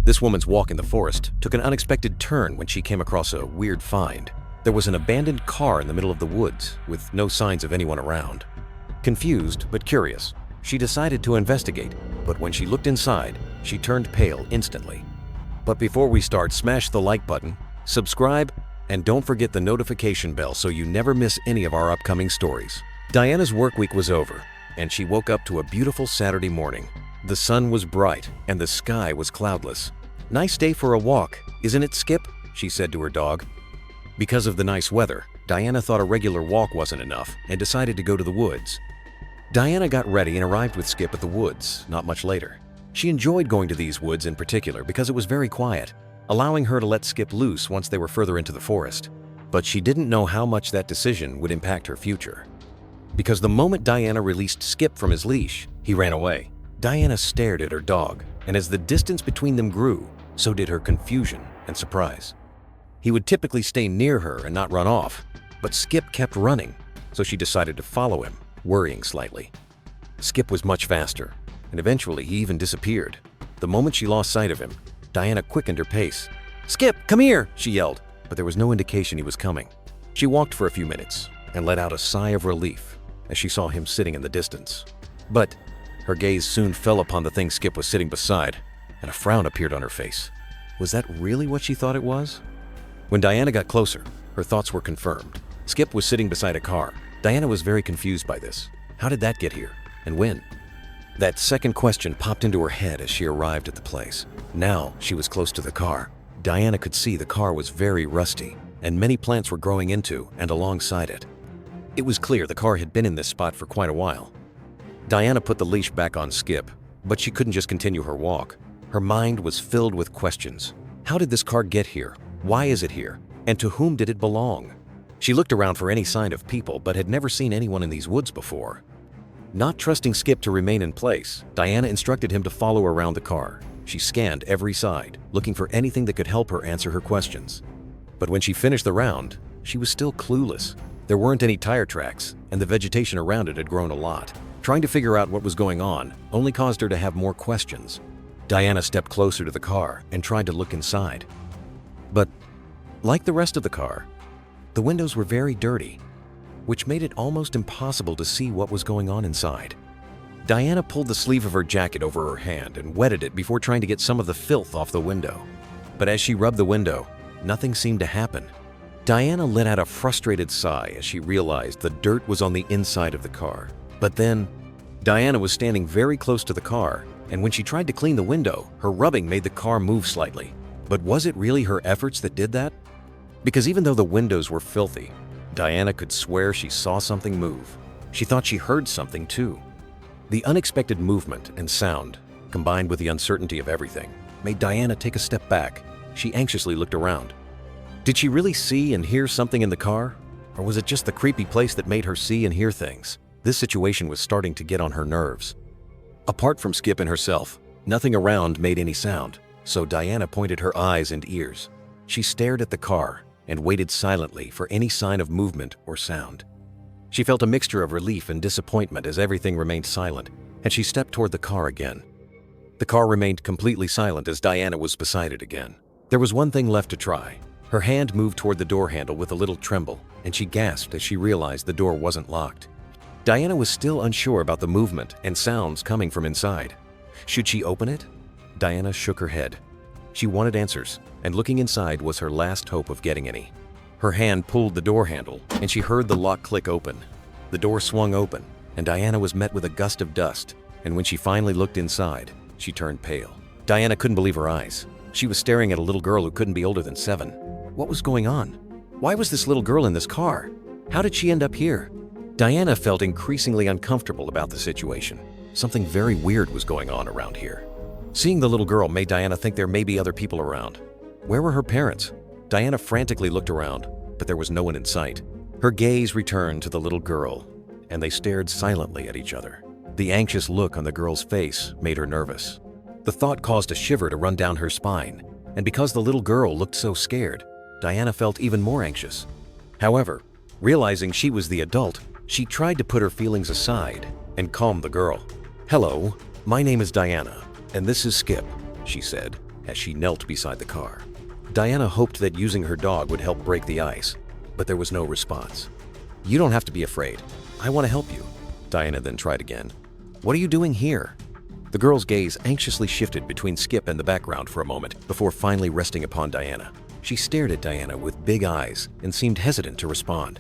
This woman's walk in the forest took an unexpected turn when she came across a weird find. There was an abandoned car in the middle of the woods with no signs of anyone around. Confused but curious, she decided to investigate, but when she looked inside, she turned pale instantly. But before we start, smash the like button, subscribe, and don't forget the notification bell so you never miss any of our upcoming stories. Diana's work week was over, and she woke up to a beautiful Saturday morning. The sun was bright, and the sky was cloudless. "Nice day for a walk, isn't it, Skip?" she said to her dog. Because of the nice weather, Diana thought a regular walk wasn't enough and decided to go to the woods. Diana got ready and arrived with Skip at the woods not much later. She enjoyed going to these woods in particular because it was very quiet, allowing her to let Skip loose once they were further into the forest. But she didn't know how much that decision would impact her future. Because the moment Diana released Skip from his leash, he ran away. Diana stared at her dog, and as the distance between them grew, so did her confusion and surprise. He would typically stay near her and not run off, but Skip kept running, so she decided to follow him, worrying slightly. Skip was much faster, and eventually he even disappeared. The moment she lost sight of him, Diana quickened her pace. "Skip, come here!" she yelled, but there was no indication he was coming. She walked for a few minutes and let out a sigh of relief as she saw him sitting in the distance. But her gaze soon fell upon the thing Skip was sitting beside, and a frown appeared on her face. Was that really what she thought it was? When Diana got closer, her thoughts were confirmed. Skip was sitting beside a car. Diana was very confused by this. How did that get here? And when? That second question popped into her head as she arrived at the place. Now she was close to the car. Diana could see the car was very rusty, and many plants were growing into and alongside it. It was clear the car had been in this spot for quite a while. Diana put the leash back on Skip, but she couldn't just continue her walk. Her mind was filled with questions. How did this car get here? Why is it here? And to whom did it belong? She looked around for any sign of people, but had never seen anyone in these woods before. Not trusting Skip to remain in place, Diana instructed him to follow around the car. She scanned every side, looking for anything that could help her answer her questions. But when she finished the round, she was still clueless. There weren't any tire tracks, and the vegetation around it had grown a lot. Trying to figure out what was going on only caused her to have more questions. Diana stepped closer to the car and tried to look inside. But, like the rest of the car, the windows were very dirty, which made it almost impossible to see what was going on inside. Diana pulled the sleeve of her jacket over her hand and wetted it before trying to get some of the filth off the window. But as she rubbed the window, nothing seemed to happen. Diana let out a frustrated sigh as she realized the dirt was on the inside of the car. But then, Diana was standing very close to the car, and when she tried to clean the window, her rubbing made the car move slightly. But was it really her efforts that did that? Because even though the windows were filthy, Diana could swear she saw something move. She thought she heard something too. The unexpected movement and sound, combined with the uncertainty of everything, made Diana take a step back. She anxiously looked around. Did she really see and hear something in the car? Or was it just the creepy place that made her see and hear things? This situation was starting to get on her nerves. Apart from Skip and herself, nothing around made any sound, so Diana pointed her eyes and ears. She stared at the car and waited silently for any sign of movement or sound. She felt a mixture of relief and disappointment as everything remained silent, and she stepped toward the car again. The car remained completely silent as Diana was beside it again. There was one thing left to try. Her hand moved toward the door handle with a little tremble, and she gasped as she realized the door wasn't locked. Diana was still unsure about the movement and sounds coming from inside. Should she open it? Diana shook her head. She wanted answers, and looking inside was her last hope of getting any. Her hand pulled the door handle, and she heard the lock click open. The door swung open, and Diana was met with a gust of dust, and when she finally looked inside, she turned pale. Diana couldn't believe her eyes. She was staring at a little girl who couldn't be older than 7. What was going on? Why was this little girl in this car? How did she end up here? Diana felt increasingly uncomfortable about the situation. Something very weird was going on around here. Seeing the little girl made Diana think there may be other people around. Where were her parents? Diana frantically looked around, but there was no one in sight. Her gaze returned to the little girl, and they stared silently at each other. The anxious look on the girl's face made her nervous. The thought caused a shiver to run down her spine, and because the little girl looked so scared, Diana felt even more anxious. However, realizing she was the adult, she tried to put her feelings aside and calm the girl. "Hello, my name is Diana, and this is Skip," she said, as she knelt beside the car. Diana hoped that using her dog would help break the ice, but there was no response. "You don't have to be afraid. I want to help you." Diana then tried again. "What are you doing here?" The girl's gaze anxiously shifted between Skip and the background for a moment before finally resting upon Diana. She stared at Diana with big eyes and seemed hesitant to respond.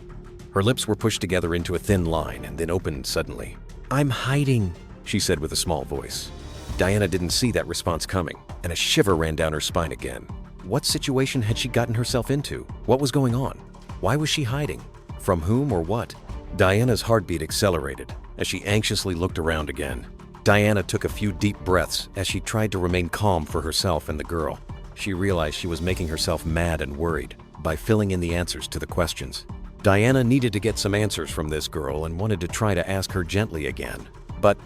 Her lips were pushed together into a thin line and then opened suddenly. "I'm hiding," she said with a small voice. Diana didn't see that response coming, and a shiver ran down her spine again. What situation had she gotten herself into? What was going on? Why was she hiding? From whom or what? Diana's heartbeat accelerated as she anxiously looked around again. Diana took a few deep breaths as she tried to remain calm for herself and the girl. She realized she was making herself mad and worried by filling in the answers to the questions. Diana needed to get some answers from this girl and wanted to try to ask her gently again. But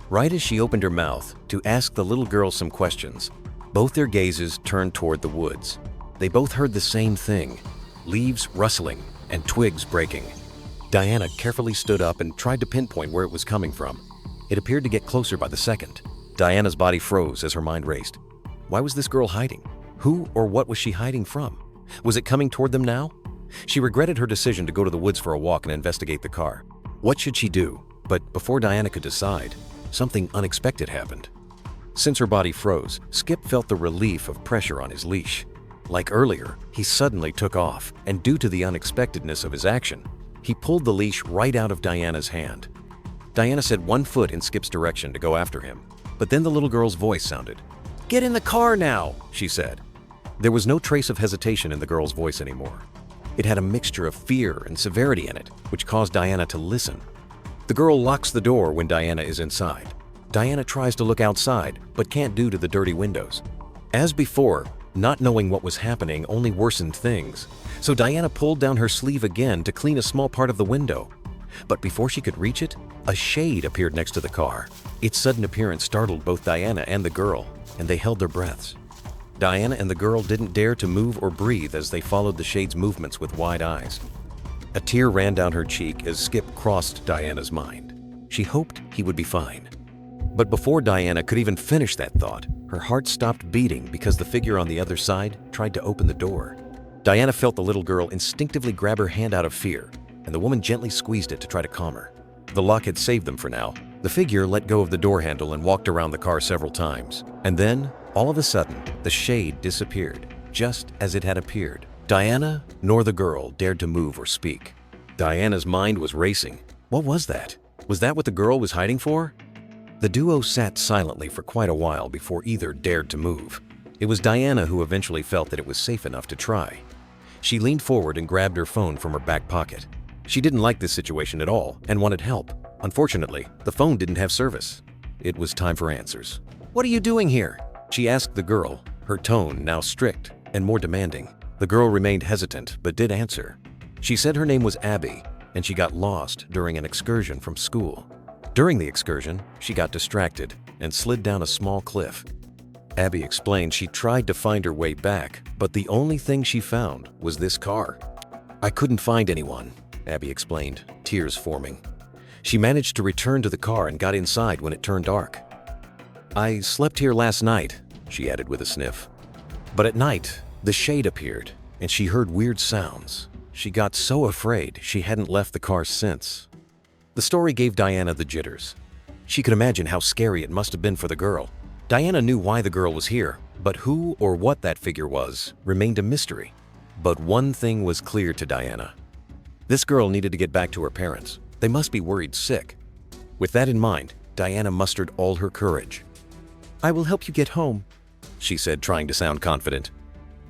right as she opened her mouth to ask the little girl some questions, both their gazes turned toward the woods. They both heard the same thing: leaves rustling and twigs breaking. Diana carefully stood up and tried to pinpoint where it was coming from. It appeared to get closer by the second. Diana's body froze as her mind raced. Why was this girl hiding? Who or what was she hiding from? Was it coming toward them now? She regretted her decision to go to the woods for a walk and investigate the car. What should she do? But before Diana could decide, something unexpected happened. Since her body froze, Skip felt the relief of pressure on his leash. Like earlier, he suddenly took off, and due to the unexpectedness of his action, he pulled the leash right out of Diana's hand. Diana set one foot in Skip's direction to go after him, but then the little girl's voice sounded. "Get in the car now," she said. There was no trace of hesitation in the girl's voice anymore. It had a mixture of fear and severity in it, which caused Diana to listen. The girl locks the door when Diana is inside. Diana tries to look outside, but can't due to the dirty windows. As before, not knowing what was happening only worsened things, so Diana pulled down her sleeve again to clean a small part of the window. But before she could reach it, a shade appeared next to the car. Its sudden appearance startled both Diana and the girl, and they held their breaths. Diana and the girl didn't dare to move or breathe as they followed the shade's movements with wide eyes. A tear ran down her cheek as Skip crossed Diana's mind. She hoped he would be fine. But before Diana could even finish that thought, her heart stopped beating because the figure on the other side tried to open the door. Diana felt the little girl instinctively grab her hand out of fear, and the woman gently squeezed it to try to calm her. The lock had saved them for now. The figure let go of the door handle and walked around the car several times. And then, all of a sudden, the shade disappeared, just as it had appeared. Diana nor the girl dared to move or speak. Diana's mind was racing. What was that? Was that what the girl was hiding for? The duo sat silently for quite a while before either dared to move. It was Diana who eventually felt that it was safe enough to try. She leaned forward and grabbed her phone from her back pocket. She didn't like this situation at all and wanted help. Unfortunately, the phone didn't have service. It was time for answers. "What are you doing here?" she asked the girl, her tone now strict and more demanding. The girl remained hesitant but did answer. She said her name was Abby, and she got lost during an excursion from school. During the excursion, she got distracted and slid down a small cliff. Abby explained she tried to find her way back, but the only thing she found was this car. "I couldn't find anyone," Abby explained, tears forming. She managed to return to the car and got inside when it turned dark. "I slept here last night," she added with a sniff. But at night, the shade appeared, and she heard weird sounds. She got so afraid she hadn't left the car since. The story gave Diana the jitters. She could imagine how scary it must have been for the girl. Diana knew why the girl was here, but who or what that figure was remained a mystery. But one thing was clear to Diana. This girl needed to get back to her parents. They must be worried sick. With that in mind, Diana mustered all her courage. "I will help you get home," she said, trying to sound confident.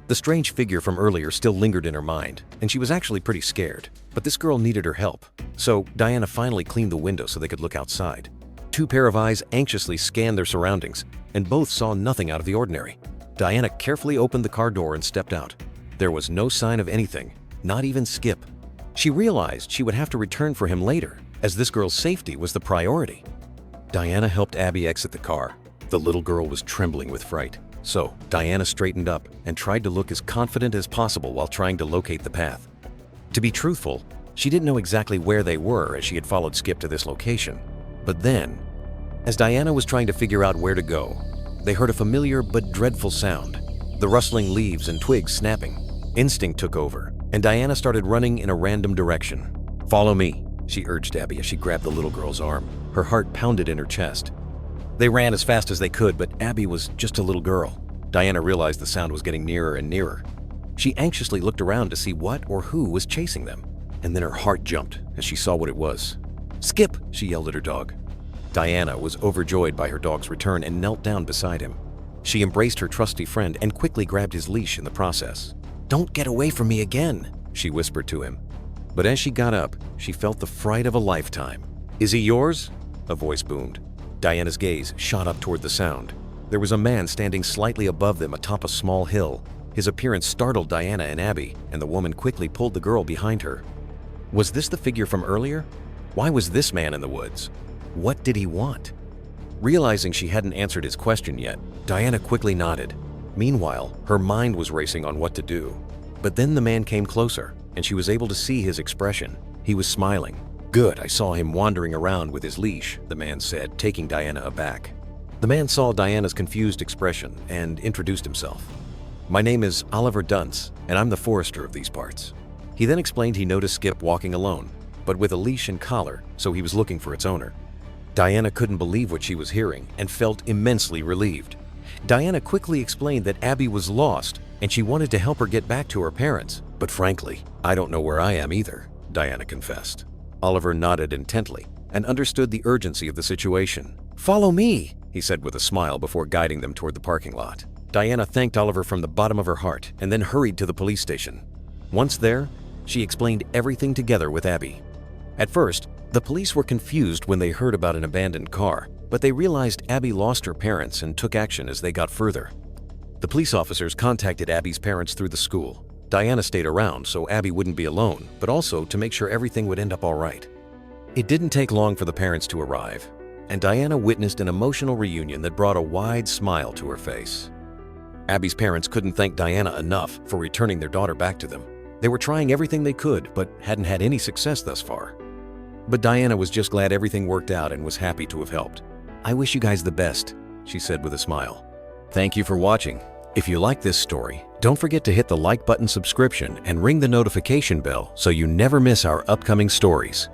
The strange figure from earlier still lingered in her mind, and she was actually pretty scared. But this girl needed her help, so Diana finally cleaned the window so they could look outside. Two pair of eyes anxiously scanned their surroundings, and both saw nothing out of the ordinary. Diana carefully opened the car door and stepped out. There was no sign of anything, not even Skip. She realized she would have to return for him later, as this girl's safety was the priority. Diana helped Abby exit the car. The little girl was trembling with fright. So, Diana straightened up and tried to look as confident as possible while trying to locate the path. To be truthful, she didn't know exactly where they were as she had followed Skip to this location. But then, as Diana was trying to figure out where to go, they heard a familiar but dreadful sound. the rustling leaves and twigs snapping. Instinct took over, and Diana started running in a random direction. "Follow me," she urged Abby as she grabbed the little girl's arm. Her heart pounded in her chest. They ran as fast as they could, but Abby was just a little girl. Diana realized the sound was getting nearer and nearer. She anxiously looked around to see what or who was chasing them, and then her heart jumped as she saw what it was. "Skip!" she yelled at her dog. Diana was overjoyed by her dog's return and knelt down beside him. She embraced her trusty friend and quickly grabbed his leash in the process. "Don't get away from me again," she whispered to him. But as she got up, she felt the fright of a lifetime. "Is he yours?" a voice boomed. Diana's gaze shot up toward the sound. There was a man standing slightly above them atop a small hill. His appearance startled Diana and Abby, and the woman quickly pulled the girl behind her. Was this the figure from earlier? Why was this man in the woods? What did he want? Realizing she hadn't answered his question yet, Diana quickly nodded. Meanwhile, her mind was racing on what to do. But then the man came closer, and she was able to see his expression. He was smiling. "Good, I saw him wandering around with his leash," the man said, taking Diana aback. The man saw Diana's confused expression and introduced himself. "My name is Oliver Dunce, and I'm the forester of these parts." He then explained he noticed Skip walking alone, but with a leash and collar, so he was looking for its owner. Diana couldn't believe what she was hearing and felt immensely relieved. Diana quickly explained that Abby was lost and she wanted to help her get back to her parents. "But frankly, I don't know where I am either," Diana confessed. Oliver nodded intently and understood the urgency of the situation. "Follow me," he said with a smile before guiding them toward the parking lot. Diana thanked Oliver from the bottom of her heart and then hurried to the police station. Once there, she explained everything together with Abby. At first, the police were confused when they heard about an abandoned car, but they realized Abby lost her parents and took action as they got further. The police officers contacted Abby's parents through the school. Diana stayed around so Abby wouldn't be alone, but also to make sure everything would end up all right. It didn't take long for the parents to arrive, and Diana witnessed an emotional reunion that brought a wide smile to her face. Abby's parents couldn't thank Diana enough for returning their daughter back to them. They were trying everything they could, but hadn't had any success thus far. But Diana was just glad everything worked out and was happy to have helped. "I wish you guys the best," she said with a smile. Thank you for watching. If you like this story, don't forget to hit the like button, subscription, and ring the notification bell so you never miss our upcoming stories.